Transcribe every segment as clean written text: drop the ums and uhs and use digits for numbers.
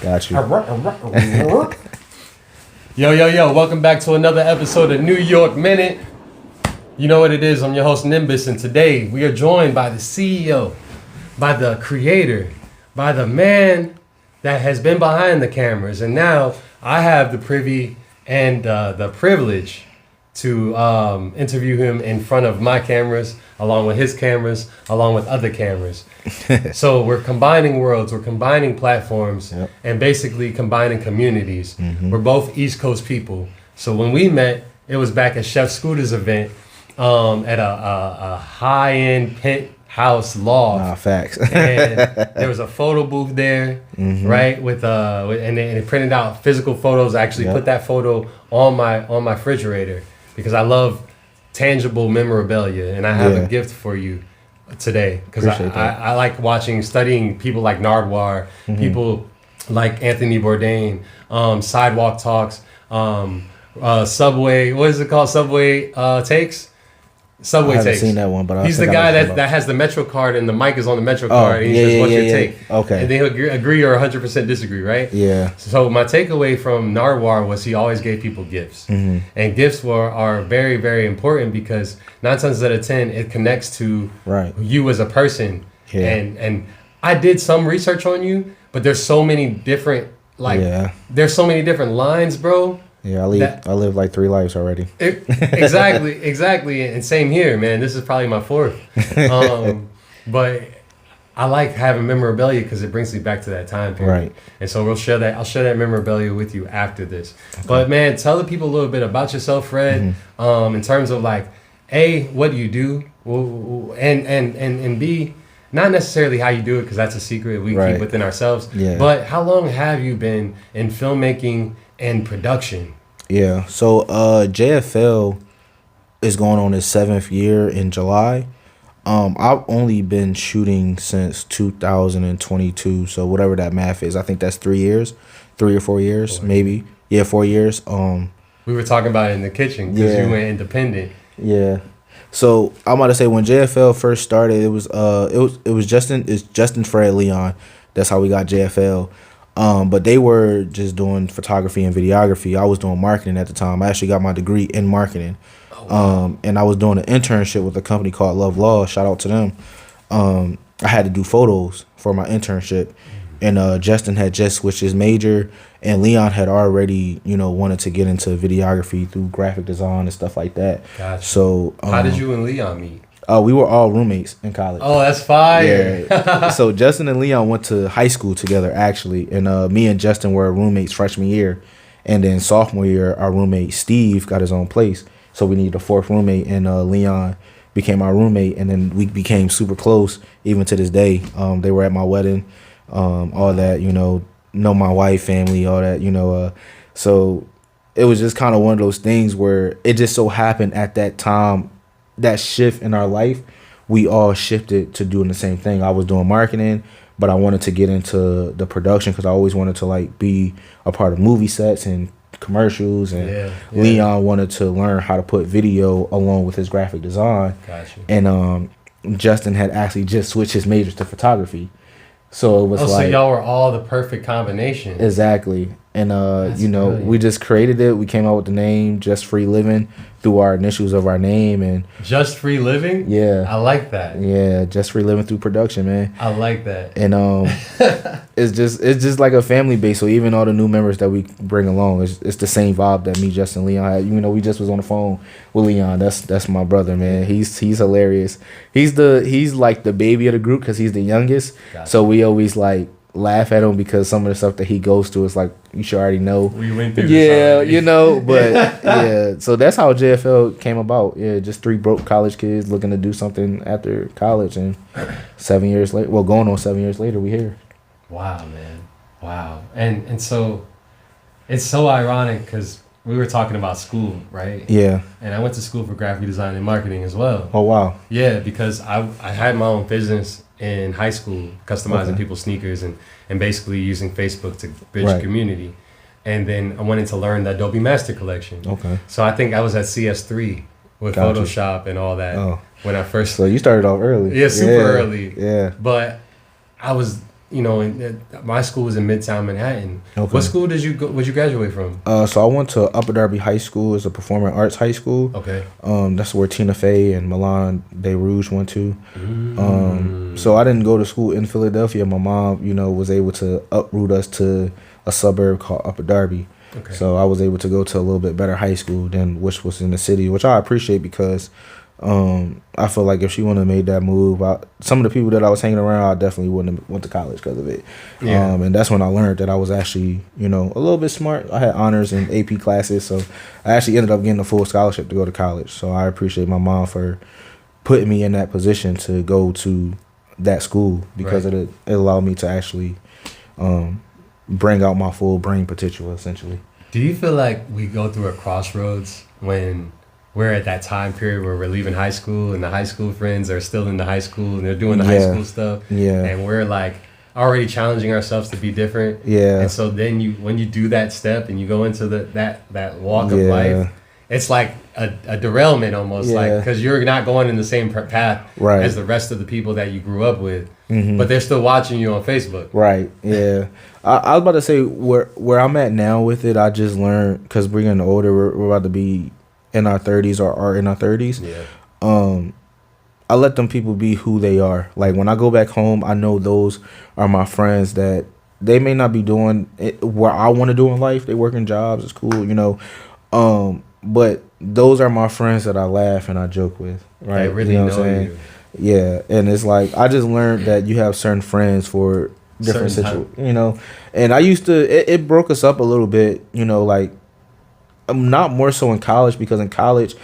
Got you. Yo, welcome back to another episode of New York Minute. You know what it is, I'm your host Nimbus, and today we are joined by the CEO, by the creator, by the man that has been behind the cameras, and now I have the privy and the privilege to interview him in front of my cameras, along with his cameras, along with other cameras. So we're combining worlds, we're combining platforms, and basically combining communities. We're both East Coast people. So when we met, it was back at Chef Scooter's event at a high-end penthouse loft. Facts. And there was a photo booth there, right? And they printed out physical photos. I actually put that photo on my refrigerator because I love tangible memorabilia, and I have a gift for you today because I like studying people like Nardwuar, people like Anthony Bourdain, Sidewalk Talks, Subway. What is it called? Subway Takes. Subway I haven't Takes. seen that one, but he's the guy that has the Metro card and the mic is on the Metro card. And he says, "What's your take?" Okay. And then he'll agree or 100% disagree, right? Yeah. So my takeaway from Nardwuar was he always gave people gifts, and gifts are very, very important because 9 times out of 10 it connects to you as a person. Yeah. And I did some research on you, but there's so many different there's so many different lines, bro. Yeah, I live like 3 lives already. Exactly, and same here, man. This is probably my 4th. But I like having memorabilia because it brings me back to that time period. Right. And so I'll share that memorabilia with you after this. Okay. But man, tell the people a little bit about yourself, Fred. In terms of like, A, what do you do, and B, not necessarily how you do it because that's a secret we keep within ourselves. Yeah. But how long have you been in filmmaking and production? Yeah, so JFL is going on its 7th year in July. I've only been shooting since 2022, so whatever that math is, I think that's 3 years, 3 or 4 years, maybe. Yeah, 4 years. We were talking about it in the kitchen because you went independent. Yeah. So I'm about to say when JFL first started, it was Justin, Fred, Leon. That's how we got JFL. But they were just doing photography and videography. I was doing marketing at the time. I actually got my degree in marketing. And I was doing an internship with a company called Love Law. Shout out to them. I had to do photos for my internship. And Justin had just switched his major, and Leon had already, wanted to get into videography through graphic design and stuff like that. Gotcha. So how did you and Leon meet? We were all roommates in college. Oh, that's fire. Yeah. So Justin and Leon went to high school together, actually. And me and Justin were roommates freshman year. And then sophomore year, our roommate Steve got his own place. So we needed a 4th roommate, and Leon became our roommate. And then we became super close, even to this day. They were at my wedding, all that, know my wife, family, all that, So it was just kind of one of those things where it just so happened at that time, that shift in our life, we all shifted to doing the same thing. I was doing marketing, but I wanted to get into the production because I always wanted to be a part of movie sets and commercials. And Leon wanted to learn how to put video along with his graphic design. Gotcha. And Justin had actually just switched his majors to photography. So it was so y'all were all the perfect combination. Exactly. And, we just created it. We came out with the name Just Free Living through our initials of our name. And Just Free Living? Yeah. I like that. Yeah, Just Free Living through production, man. I like that. And it's just like a family base. So even all the new members that we bring along, it's the same vibe that me, Justin, Leon had. We just was on the phone with Leon. That's my brother, man. He's hilarious. He's like the baby of the group because he's the youngest. Gotcha. So we always laugh at him because some of the stuff that he goes through is like you should already know. We went through but yeah, so that's how JFL came about. Yeah, just 3 broke college kids looking to do something after college, and 7 years later, going on 7 years later, we here. Wow, man. Wow. And so it's so ironic because we were talking about school, right? Yeah. And I went to school for graphic design and marketing as well. Oh, wow. Yeah, because I had my own business in high school, customizing people's sneakers and basically using Facebook to bridge the community. And then I wanted to learn the Adobe Master Collection. Okay. So I think I was at CS3 with Photoshop and all that when I first... So you started off early. Yeah, super early. Yeah. But I was, my school was in Midtown Manhattan. Okay. What school did you graduate from? So I went to Upper Darby High School. It's a performing arts high school. Okay. That's where Tina Fey and Milan De Rouge went to. So I didn't go to school in Philadelphia. My mom, was able to uproot us to a suburb called Upper Darby. Okay. So I was able to go to a little bit better high school than which was in the city, which I appreciate because I feel like if she wouldn't have made that move, some of the people that I was hanging around, I definitely wouldn't have went to college because of it. Yeah. And that's when I learned that I was actually, a little bit smart. I had honors in AP classes, so I actually ended up getting a full scholarship to go to college. So I appreciate my mom for putting me in that position to go to that school because it allowed me to actually bring out my full brain potential, essentially. Do you feel like we go through a crossroads when we're at that time period where we're leaving high school and the high school friends are still in the high school and they're doing the high school stuff? Yeah. And we're like already challenging ourselves to be different. Yeah. And so then when you do that step and you go into that walk of life, it's like a derailment almost, like because you're not going in the same path as the rest of the people that you grew up with, but they're still watching you on Facebook. Right. Yeah. I was about to say where I'm at now with it. I just learned because we're getting older. We're about to be in our 30s or are in our 30s. Yeah. I let them people be who they are. Like when I go back home, I know those are my friends that they may not be doing it what I want to do in life. They working jobs. It's cool, but those are my friends that I laugh and I joke with. Right. They really know you. Yeah. And it's like I just learned that you have certain friends for different situations, and I used to it broke us up a little bit, like not more so in college because in college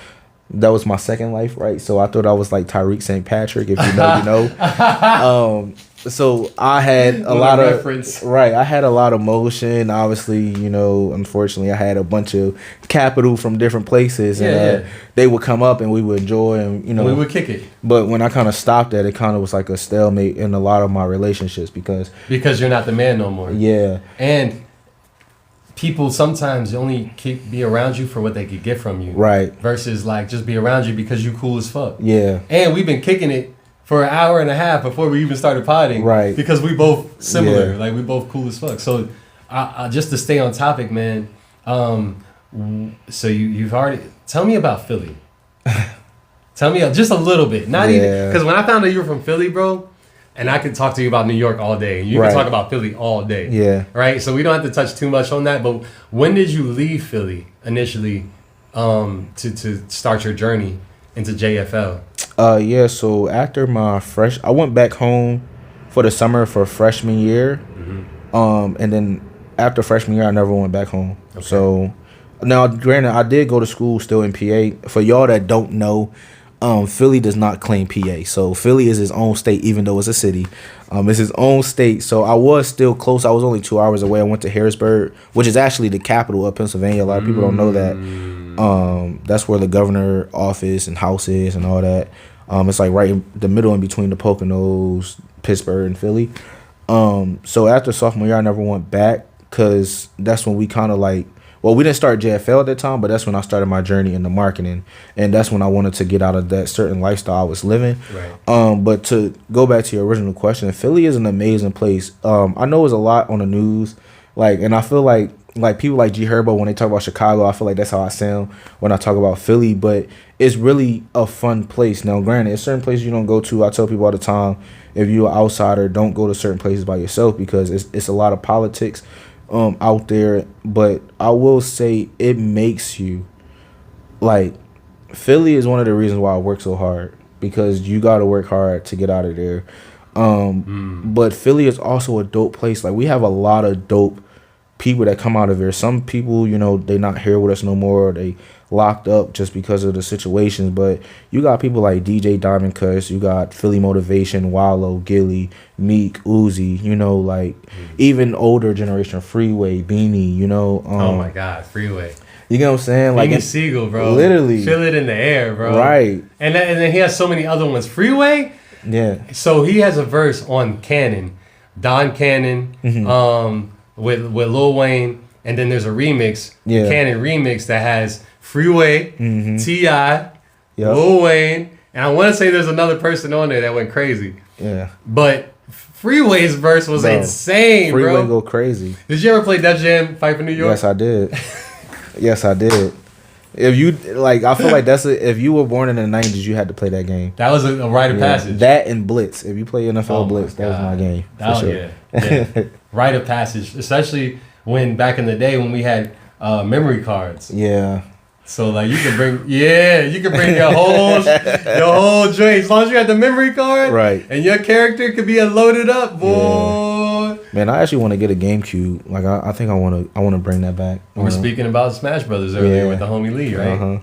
that was my second life, right? So I thought I was like Tyreek St. Patrick, if you know. So I had a lot of reference. Right. I had a lot of motion. Obviously, unfortunately, I had a bunch of capital from different places, and they would come up and we would enjoy, and we would kick it. But when I kind of stopped that, it kind of was like a stalemate in a lot of my relationships because you're not the man no more. Yeah, and people sometimes only be around you for what they could get from you, right? Versus like just be around you because you cool as fuck. Yeah, and we've been kicking it for an hour and a half before we even started potting, right? Because we both similar, like we both cool as fuck. So, I just to stay on topic, man. So you've already tell me about Philly. Tell me just a little bit, not even because when I found out you were from Philly, bro, and I could talk to you about New York all day, and you can talk about Philly all day, right? So we don't have to touch too much on that. But when did you leave Philly initially, to start your journey into JFL? So after I went back home for the summer for freshman year. And then after freshman year, I never went back home. Okay. So now, granted, I did go to school still in PA. For y'all that don't know, Philly does not claim PA. So Philly is its own state, even though it's a city. It's its own state. So I was still close. I was only 2 hours away. I went to Harrisburg, which is actually the capital of Pennsylvania. A lot of people don't know that. That's where the governor office and house is and all that. It's like right in the middle in between the Poconos, Pittsburgh, and Philly. So after sophomore year, I never went back because that's when we kind of like, well, we didn't start JFL at that time, but that's when I started my journey into marketing. And that's when I wanted to get out of that certain lifestyle I was living. Right. But to go back to your original question, Philly is an amazing place. I know it's a lot on the news, and I feel like people like G Herbo, when they talk about Chicago, I feel like that's how I sound when I talk about Philly, but it's really a fun place. Now, granted, there's certain places you don't go to. I tell people all the time, if you're an outsider, don't go to certain places by yourself because it's a lot of politics out there. But I will say it makes you, Philly is one of the reasons why I work so hard because you got to work hard to get out of there. But Philly is also a dope place. We have a lot of dope people that come out of here. Some people, they not here with us no more. They locked up just because of the situations. But you got people like DJ Diamond Cuss. You got Philly Motivation, Wallow, Gilly, Meek, Uzi. Even older generation, Freeway, Beanie. Oh my God, Freeway. You get what I'm saying? Beanie Siegel, bro. Literally, feel it in the air, bro. Right. And then he has so many other ones. Freeway. Yeah. So he has a verse on Cannon, Don Cannon. With Lil Wayne, and then there's a remix, Cannon remix that has Freeway, T.I., Lil Wayne, and I want to say there's another person on there that went crazy. Yeah. But Freeway's verse was Bro, insane, Freeway bro. go crazy. Did you ever play Def Jam Fight for New York? Yes, I did. Yes, I did. If you like, I feel like if you were born in the 90s, you had to play that game. That was a rite of passage. That and Blitz. If you play NFL Oh my Blitz, that was my God. game. For Oh sure. yeah. Rite of passage, especially when back in the day when we had memory cards. Yeah. So like you could bring your whole joint as long as you had the memory card, Right. And your character could be loaded up, boy. Man, I actually want to get a GameCube. Like I think I want to bring that back. We were speaking about Smash Brothers earlier Yeah. with the homie Lee, right?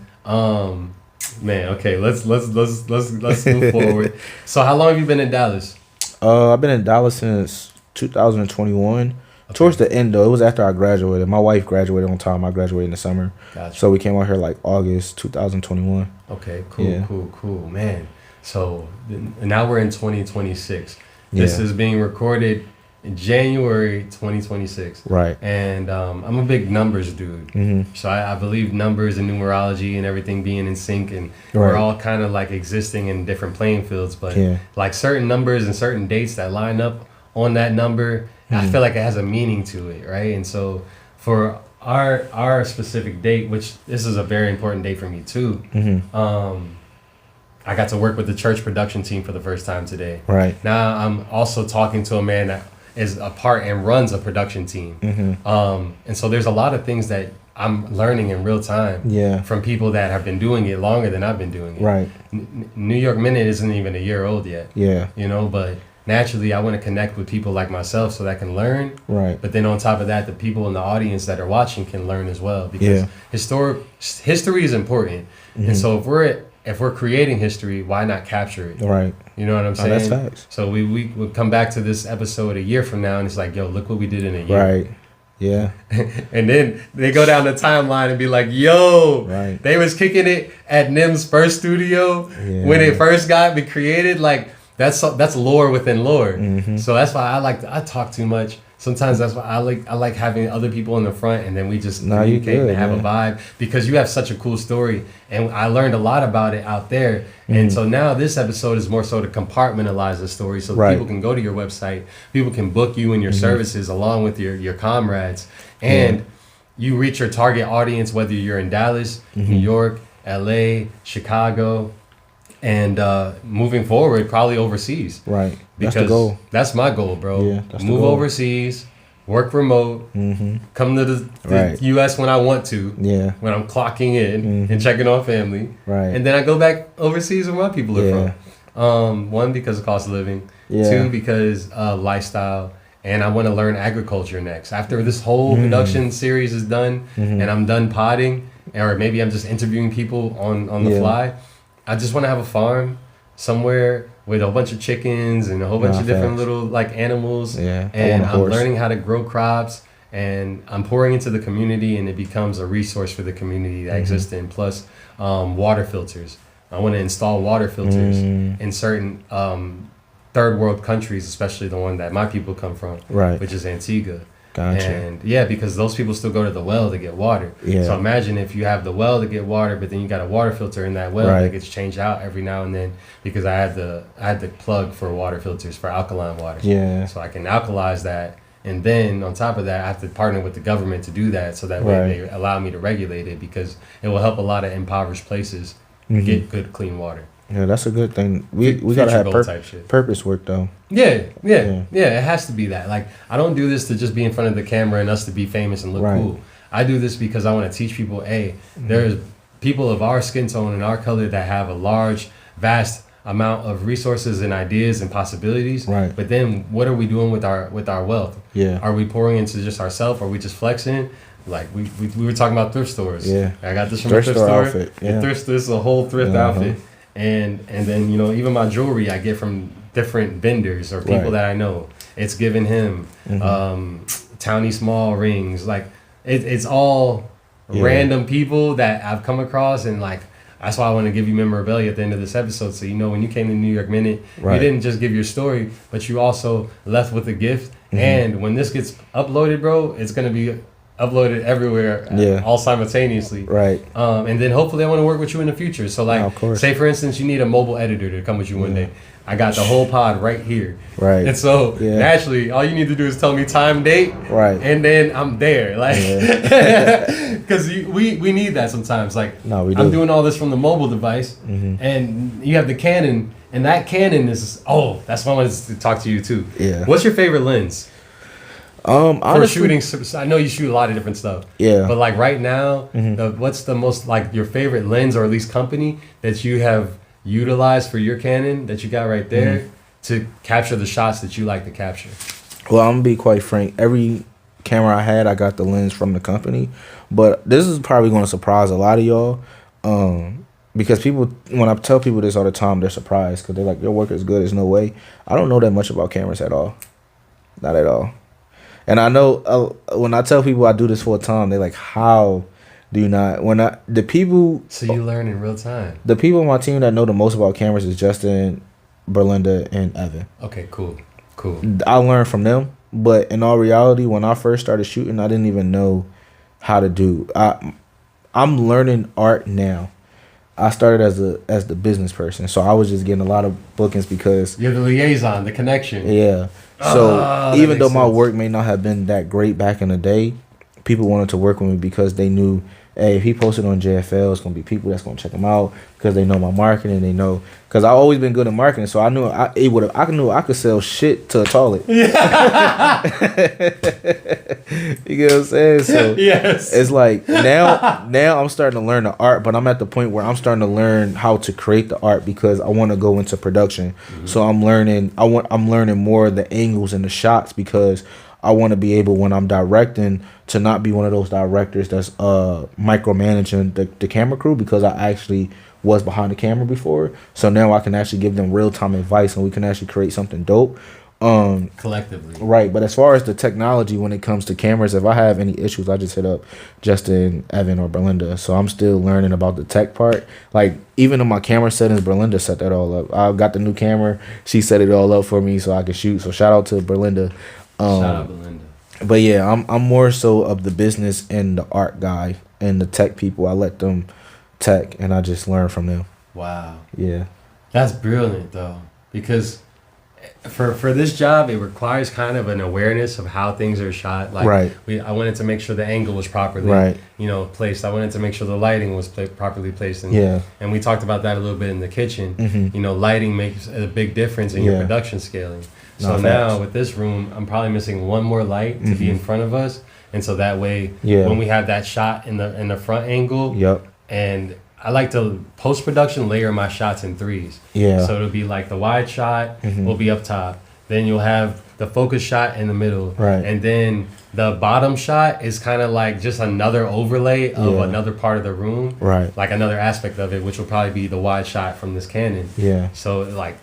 Man, okay, let's move forward. So how long have you been in Dallas? I've been in Dallas since 2021. Towards the end though, it was after I graduated. My wife graduated on time. I graduated in the summer. Gotcha. So we came out here like August 2021. Okay, cool, Yeah. cool, man. So now we're in 2026. This Yeah. is being recorded in January 2026. Right. And I'm a big numbers dude. Mm-hmm. So I believe numbers and numerology and everything being in sync, and Right. we're all kind of like existing in different playing fields. But Yeah. like certain numbers and certain dates that line up on that number, I feel like it has a meaning to it, right? And so for our specific date, which this is a very important date for me too, I got to work with the church production team for the first time today. Right. Now I'm also talking to a man that is a part and runs a production team. And so there's a lot of things that I'm learning in real time Yeah. from people that have been doing it longer than I've been doing it. Right. New York Minute isn't even a year old yet. Yeah. You know, but naturally I want to connect with people like myself so that I can learn. Right. But then on top of that, the people in the audience that are watching can learn as well, because Yeah. history is important. And so if we're creating history, why not capture it? Right. You know what I'm saying? That's facts. So we would come back to this episode a year from now and it's like, yo, look what we did in a year. Right. Yeah. And then they go down the timeline and be like, yo, Right. they was kicking it at Nim's first studio Yeah. when it first got be created. Like that's lore within lore. Mm-hmm. So that's why I talk too much. Sometimes that's why I like having other people in the front, and then we just No, you communicate good, and have man. a vibe, because you have such a cool story, and I learned a lot about it out there. And so now this episode is more so to compartmentalize the story, so Right. people can go to your website, people can book you and your services along with your comrades, and you reach your target audience, whether you're in Dallas, New York, LA, Chicago, and moving forward, probably overseas. Right. That's Because the goal. that's my goal, bro. Yeah, that's the Move goal. overseas, work remote, come to the Right. U.S. when I want to, Yeah. when I'm clocking in and checking on family. Right. And then I go back overseas where my people are Yeah. from. One, because of cost of living. Yeah. Two, because lifestyle. And I want to learn agriculture next. After this whole production series is done and I'm done potting, or maybe I'm just interviewing people on the Yeah. fly, I just want to have a farm somewhere with a whole bunch of chickens and a whole bunch Nah, of different facts. little like animals. Yeah, I And want a I'm horse. learning how to grow crops, and I'm pouring into the community, and it becomes a resource for the community that exists in. Plus water filters. I want to install water filters in certain third world countries, especially the one that my people come from, Right. which is Antigua. Gotcha. And yeah, because those people still go to the well to get water. Yeah. So imagine if you have the well to get water, but then you got a water filter in that well Right. that gets changed out every now and then, because I had the plug for water filters for alkaline water. Yeah. So I can alkalize that, and then on top of that, I have to partner with the government to do that, so that way Right. they allow me to regulate it, because it will help a lot of impoverished places get good clean water. Yeah, that's a good thing. We Future gotta have goal type shit. purpose work though. Yeah, Yeah. it has to be that. Like, I don't do this to just be in front of the camera and us to be famous and look Right. cool. I do this because I want to teach people, hey, there's people of our skin tone and our color that have a large, vast amount of resources and ideas and possibilities. Right. But then what are we doing with our wealth? Yeah. Are we pouring into just ourselves? Are we just flexing? Like we were talking about thrift stores. Yeah. I got this from Thrift a thrift store store. outfit, The yeah. thrift, this is a whole thrift Uh-huh. outfit. And then, you know, even my jewelry I get from different vendors or people Right. that I know. It's giving him Townie Small rings. Like it's all Yeah. random people that I've come across, and like that's why I want to give you memorabilia at the end of this episode, so you know when you came to New York Minute, Right. you didn't just give your story, but you also left with a gift. And when this gets uploaded, bro, it's gonna be upload it everywhere, all simultaneously. Right. And then hopefully I want to work with you in the future. So like, of course. say for instance, you need a mobile editor to come with you one day. I got the whole pod right here. Right. And so naturally, all you need to do is tell me time, date. Right. And then I'm there. Like, because we need that sometimes. Like, no, we do. I'm doing all this from the mobile device, and you have the Canon, and that Canon is, that's why I wanted to talk to you too. Yeah. What's your favorite lens? Honestly, For shooting, I know you shoot a lot of different stuff. Yeah. But like right now, what's the most, like, your favorite lens or at least company that you have utilized for your Canon that you got right there to capture the shots that you like to capture? Well, I'm gonna be quite frank. Every camera I had, I got the lens from the company. But this is probably gonna surprise a lot of y'all. Because people, when I tell people this all the time, they're surprised because they're like, your work is good. There's no way. I don't know that much about cameras at all. Not at all. And I know when I tell people I do this full time, they're like, how do you not? The people. So you learn in real time. The people on my team that know the most about cameras is Justin, Berlinda, and Evan. Okay, cool. I learned from them. But in all reality, when I first started shooting, I didn't even know how to do. I'm learning art now. I started as the business person, so I was just getting a lot of bookings because you're the liaison, the connection. Yeah. So even though my work may not have been that great back in the day, people wanted to work with me because they knew, hey, if he posted on JFL, it's gonna be people that's gonna check him out because they know my marketing. They know because I've always been good at marketing, so I knew I knew I could sell shit to a toilet. Yeah. You get what I'm saying? So yes. It's like now I'm starting to learn the art, but I'm at the point where I'm starting to learn how to create the art because I want to go into production. So I'm learning more of the angles and the shots because I want to be able, when I'm directing, to not be one of those directors that's micromanaging the camera crew, because I actually was behind the camera before. So now I can actually give them real-time advice and we can actually create something dope. Collectively. Right. But as far as the technology, when it comes to cameras, if I have any issues, I just hit up Justin, Evan, or Berlinda. So I'm still learning about the tech part. Like, even in my camera settings, Berlinda set that all up. I got the new camera. She set it all up for me so I could shoot. So shout out to Berlinda. Shout out Belinda. But yeah, I'm more so of the business and the art guy and the tech people. I let them tech and I just learn from them. Wow. Yeah. That's brilliant though, because for this job it requires kind of an awareness of how things are shot. Like, right. I wanted to make sure the angle was properly placed. I wanted to make sure the lighting was properly placed. And we talked about that a little bit in the kitchen. Mm-hmm. Lighting makes a big difference in your production scaling. So now with this room, I'm probably missing one more light to be in front of us, and so that way, when we have that shot in the front angle, and I like to post production layer my shots in threes. Yeah. So it'll be like the wide shot will be up top, then you'll have the focus shot in the middle, right, and then the bottom shot is kind of like just another overlay of another part of the room, right, like another aspect of it, which will probably be the wide shot from this Canon. Yeah. So like.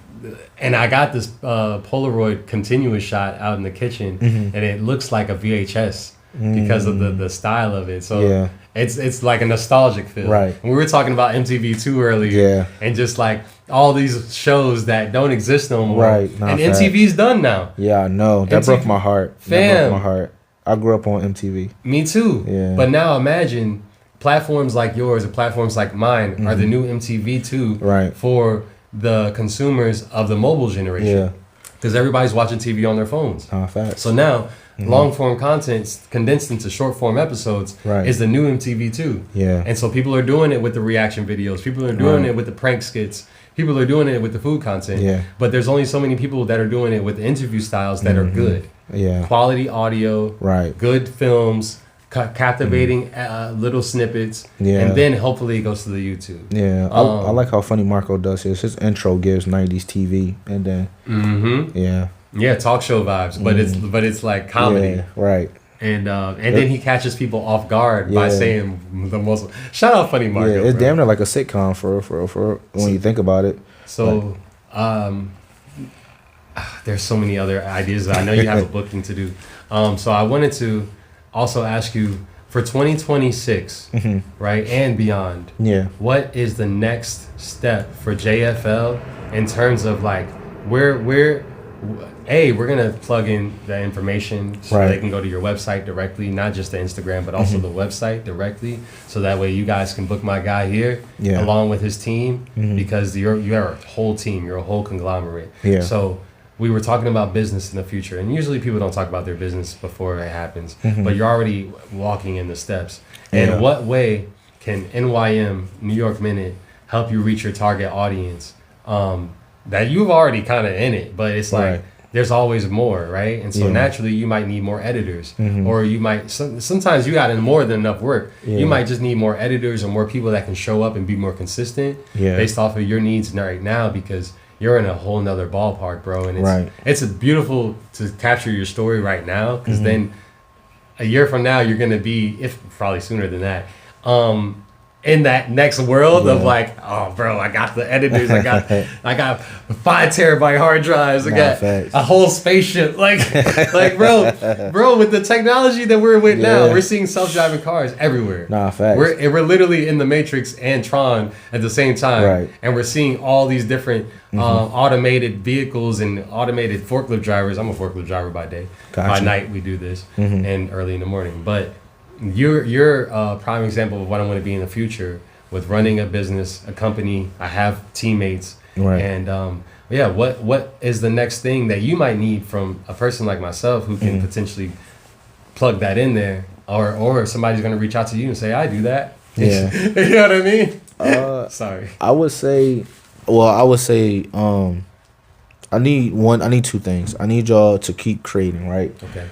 And I got this Polaroid continuous shot out in the kitchen, and it looks like a VHS because of the style of it. So it's like a nostalgic feel. Right. And we were talking about MTV2 earlier, and just like all these shows that don't exist no more. Right. And MTV's done now. Yeah, I know. That broke my heart. That broke my heart. I grew up on MTV. Me too. Yeah. But now imagine platforms like yours and platforms like mine are the new MTV2 for the consumers of the mobile generation, because everybody's watching TV on their phones. So now long form content condensed into short form episodes is the new MTV2. And so people are doing it with the reaction videos, people are doing it with the prank skits, people are doing it with the food content, but there's only so many people that are doing it with the interview styles that are good, quality audio, good films, captivating little snippets, and then hopefully it goes to the YouTube. Yeah, I like how Funny Marco does his intro gives 90s TV, and then talk show vibes, but it's like comedy, right? And then he catches people off guard by saying the most. Shout out Funny Marco. Yeah, it's damn near like a sitcom for when you think about it. So there's so many other ideas. I know you have a booking to do. So I wanted to also ask you for 2026, right, and beyond. Yeah. What is the next step for JFL in terms of like where we're gonna plug in the information so Right. they can go to your website directly, not just the Instagram, but also the website directly, so that way you guys can book my guy here Yeah. along with his team, because you're a whole team, you're a whole conglomerate. Yeah. So we were talking about business in the future, and usually people don't talk about their business before it happens, but you're already walking in the steps. And Yeah. what way can NYM New York Minute help you reach your target audience? That you've already kind of in it, but it's like Right. there's always more, right? And so Yeah. naturally you might need more editors, or you might sometimes you got more than enough work. Yeah. You might just need more editors or more people that can show up and be more consistent Yeah. based off of your needs right now, because you're in a whole nother ballpark, bro. And it's Right. it's beautiful to capture your story right now, because then a year from now you're gonna be, if probably sooner than that, in that next world of Yeah. like, oh, bro, I got the editors, I got 5 terabyte hard drives, I Nah, got facts. a whole spaceship, like bro, with the technology that we're with now, Yeah. we're seeing self-driving cars everywhere. Nah, facts. We're literally in the Matrix and Tron at the same time, Right. and we're seeing all these different automated vehicles and automated forklift drivers. I'm a forklift driver by day. By Gotcha. night we do this, and early in the morning. But you're a prime example of what I'm going to be in the future with running a business, a company. I have teammates, Right. and yeah. What is the next thing that you might need from a person like myself who can potentially plug that in there, or somebody's going to reach out to you and say, I do that. Yeah. You know what I mean? Sorry. I would say, I need two things. I need y'all to keep creating, right? Okay.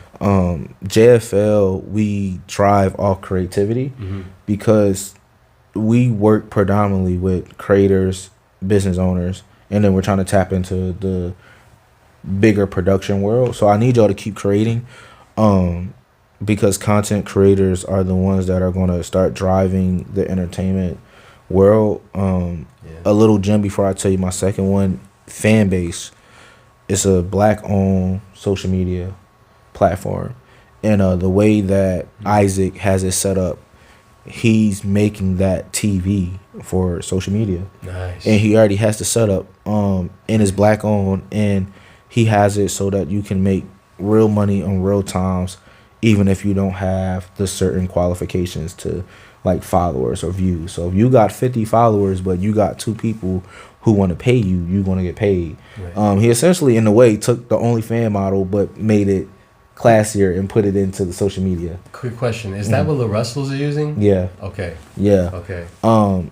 JFL, we drive off creativity because we work predominantly with creators, business owners, and then we're trying to tap into the bigger production world. So I need y'all to keep creating, because content creators are the ones that are going to start driving the entertainment world. A little gem before I tell you my second one, fan base. It's a black-owned social media platform, and the way that Isaac has it set up, he's making that TV for social media. Nice. And he already has the setup, and it's black-owned, and he has it so that you can make real money on real times, even if you don't have the certain qualifications to like followers or views. So if you got 50 followers but you got 2 people who want to pay you, you're going to get paid. Right. He essentially, in a way, took the OnlyFans model but made it classier and put it into the social media. Quick question: is that what Lil Russell's are using? Yeah. Okay. Yeah. Okay.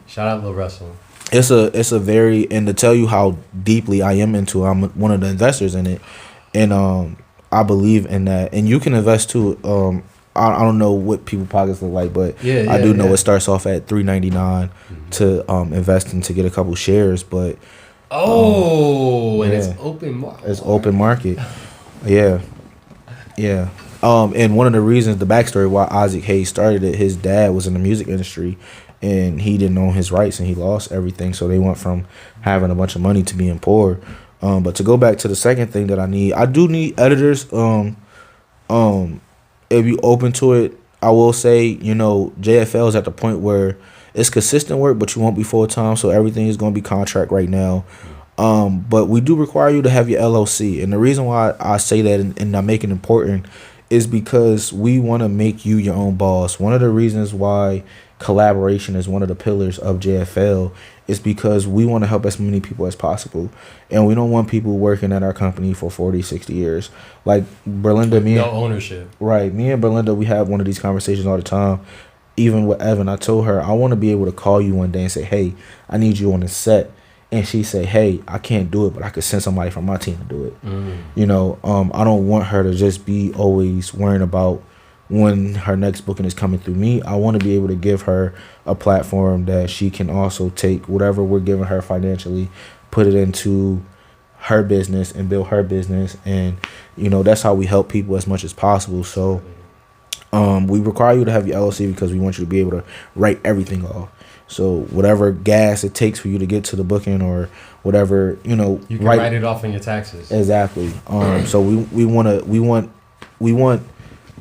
Shout out Lil Russell. It's a very, and to tell you how deeply I am into it, I'm one of the investors in it, and I believe in that, and you can invest too. I don't know what people pockets look like, but I do know it starts off at $3.99 to invest in to get a couple shares, but and it's yeah. open market. it's open market. Yeah. And one of the reasons, the backstory why Isaac Hayes started it, his dad was in the music industry, and he didn't own his rights, and he lost everything. So they went from having a bunch of money to being poor. But to go back to the second thing that I do need editors. If you open to it, I will say, JFL is at the point where it's consistent work, but you won't be full time. So everything is going to be contract right now. But we do require you to have your LLC. And the reason why I say that and I make it important is because we want to make you your own boss. One of the reasons why collaboration is one of the pillars of JFL is because we want to help as many people as possible. And we don't want people working at our company for 40, 60 years. Like Berlinda, No ownership. Right. Me and Berlinda, we have one of these conversations all the time. Even with Evan, I told her, I want to be able to call you one day and say, hey, I need you on the set. And she say, hey, I can't do it, but I could send somebody from my team to do it. I don't want her to just be always worrying about when her next booking is coming through me. I want to be able to give her a platform that she can also take whatever we're giving her financially, put it into her business and build her business. And, that's how we help people as much as possible. So we require you to have your LLC because we want you to be able to write everything off. So whatever gas it takes for you to get to the booking or whatever, You can write it off on your taxes. Exactly. So we want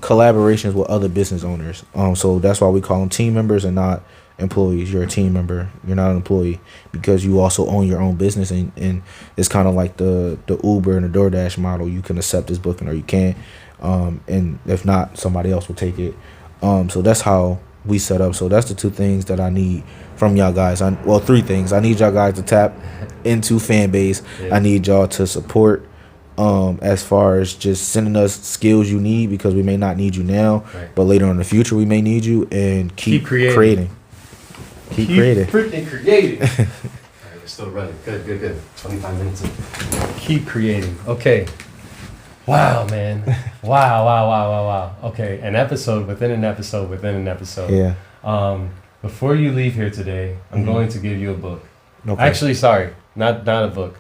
collaborations with other business owners. So that's why we call them team members and not employees. You're a team member. You're not an employee because you also own your own business, and it's kind of like the Uber and the DoorDash model. You can accept this booking or you can't, and if not, somebody else will take it. So that's how we set up. So that's the two things that I need from y'all guys. Three things. I need y'all guys to tap into fan base. Yeah. I need y'all to support. As far as just sending us skills you need, because we may not need you now, Right. but later in the future we may need you, and keep creating. Keep creating. Freaking creating. All right, we're still running. Good. 25 minutes in. Keep creating. Okay. Wow, man. Wow. Okay, an episode within an episode within an episode. Yeah. Before you leave here today, I'm going to give you a book. Okay. Actually, sorry, not a book.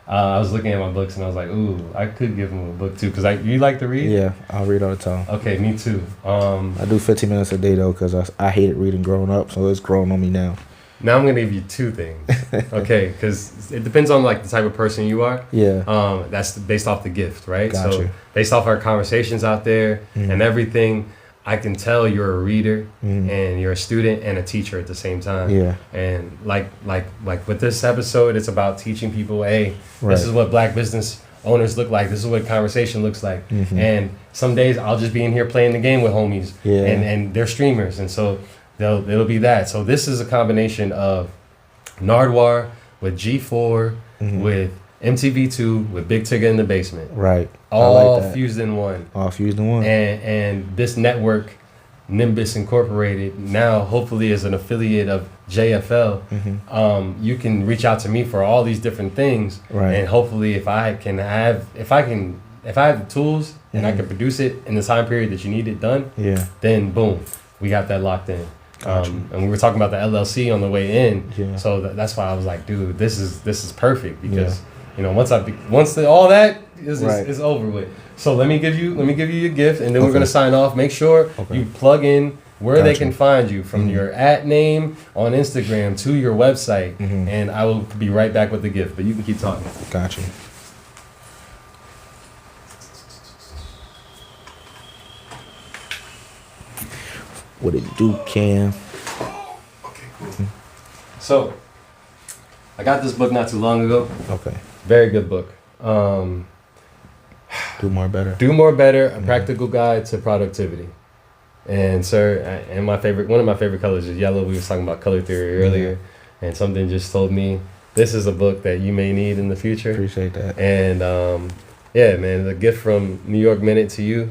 I was looking at my books and I was like, ooh, I could give him a book too, because you like to read? Yeah, I'll read all the time. Okay, me too. I do 15 minutes a day though, because I hated reading growing up, so it's growing on me now. Now I'm gonna give you two things, okay? Because it depends on like the type of person you are. Yeah. That's based off the gift, right? Gotcha. So based off our conversations out there and everything, I can tell you're a reader and you're a student and a teacher at the same time. Yeah. And like with this episode, it's about teaching people, hey, this is what Black business owners look like. This is what conversation looks like. And some days I'll just be in here playing the game with homies. Yeah. And they're streamers, and so it'll be that. So this is a combination of Nardwar with G4 with MTV2 with Big Tigger in the basement. Right. All I like that. fused in one. All fused in one. And this network, Nimbus Incorporated, now hopefully is an affiliate of JFL. You can reach out to me for all these different things. Right. And hopefully if I have the tools and I can produce it in the time period that you need it done, Yeah. then boom, we got that locked in. Gotcha. And we were talking about the LLC on the way in. Yeah. So that's why I was like, dude, this is perfect, because once all that is over with. So let me give you your gift, and then we're gonna sign off. Make sure you plug in where they can find you, from your @ on Instagram to your website, and I will be right back with the gift. But you can keep talking. Gotcha. What it do, Cam? Okay, cool. So I got this book not too long ago. Okay. Very good book. Do more better. Do More Better, a practical guide to productivity. And sir, and one of my favorite colors is yellow. We were talking about color theory earlier, and something just told me this is a book that you may need in the future. Appreciate that. And yeah, man, the gift from New York Minute to you.